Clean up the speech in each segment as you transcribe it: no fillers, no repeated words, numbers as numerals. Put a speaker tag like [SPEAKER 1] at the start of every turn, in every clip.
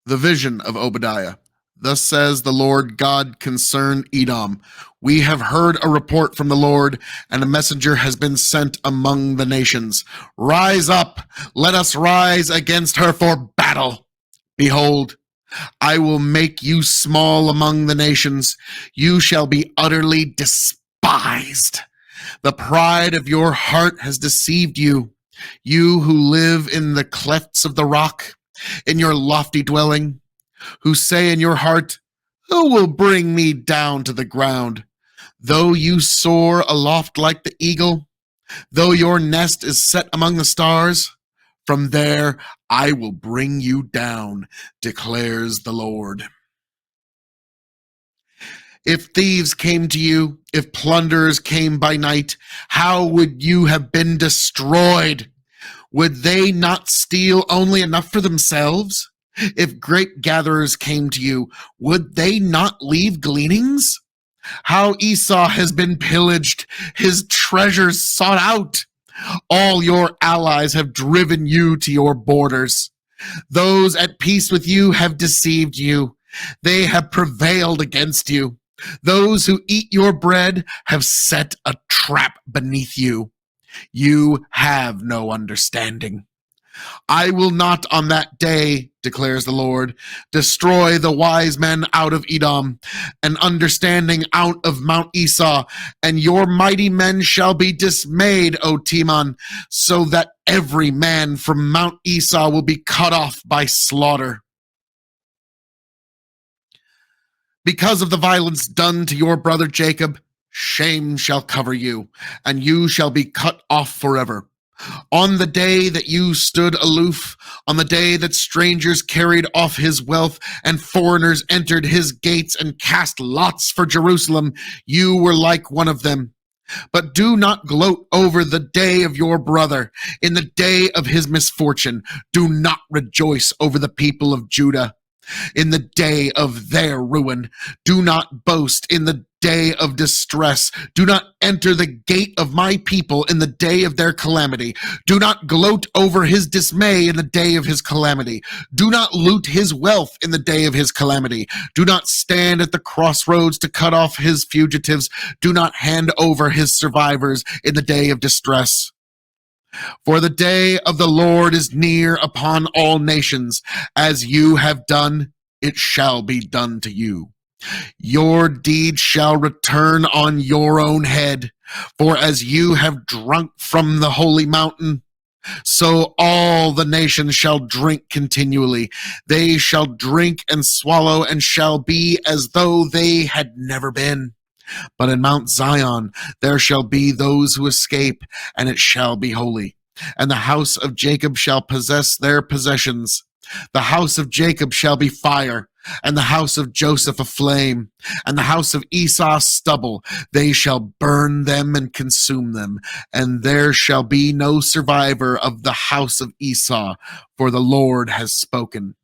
[SPEAKER 1] The vision of Obadiah. Thus says the Lord God concern Edom. We have heard a report from the Lord, and a messenger has been sent among the nations. Rise up, let us rise against her for battle. Behold, I will make you small among the nations. You shall be utterly despised. The pride of your heart has deceived you. You who live in the clefts of the rock, in your lofty dwelling, who say in your heart, who will bring me down to the ground? Though you soar aloft like the eagle, though your nest is set among the stars, from there I will bring you down, declares the Lord. If thieves came to you, if plunderers came by night, how would you have been destroyed? Would they not steal only enough for themselves? If grape gatherers came to you, would they not leave gleanings? How Esau has been pillaged, his treasures sought out. All your allies have driven you to your borders. Those at peace with you have deceived you. They have prevailed against you. Those who eat your bread have set a trap beneath you. You have no understanding. I will not on that day, declares the Lord, destroy the wise men out of Edom, and understanding out of Mount Esau, and your mighty men shall be dismayed, O Teman, so that every man from Mount Esau will be cut off by slaughter. Because of the violence done to your brother Jacob, shame shall cover you, and you shall be cut off forever. On the day that you stood aloof, on the day that strangers carried off his wealth and foreigners entered his gates and cast lots for Jerusalem, you were like one of them. But do not gloat over the day of your brother, in the day of his misfortune. Do not rejoice over the people of Judah in the day of their ruin. Do not boast in the day of distress. Do not enter the gate of my people in the day of their calamity. Do not gloat over his dismay in the day of his calamity. Do not loot his wealth in the day of his calamity. Do not stand at the crossroads to cut off his fugitives. Do not hand over his survivors in the day of distress. For the day of the Lord is near upon all nations. As you have done, it shall be done to you. Your deed shall return on your own head. For as you have drunk from the holy mountain, so all the nations shall drink continually. They shall drink and swallow and shall be as though they had never been. But in Mount Zion there shall be those who escape, and it shall be holy. And the house of Jacob shall possess their possessions. The house of Jacob shall be fire, and the house of Joseph a flame, and the house of Esau stubble. They shall burn them and consume them, and there shall be no survivor of the house of Esau, for the Lord has spoken.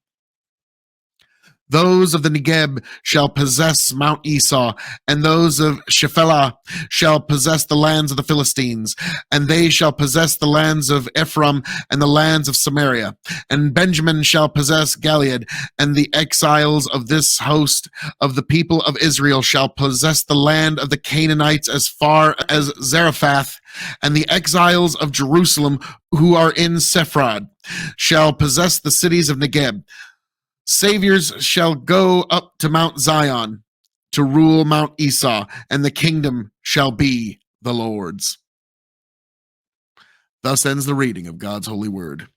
[SPEAKER 1] Those of the Negeb shall possess Mount Esau, and those of Shephelah shall possess the lands of the Philistines, and they shall possess the lands of Ephraim and the lands of Samaria, and Benjamin shall possess Gilead, and the exiles of this host of the people of Israel shall possess the land of the Canaanites as far as Zarephath, and the exiles of Jerusalem who are in Sephrad shall possess the cities of Negeb. Saviors shall go up to Mount Zion to rule Mount Esau, and the kingdom shall be the Lord's. Thus ends the reading of God's holy word.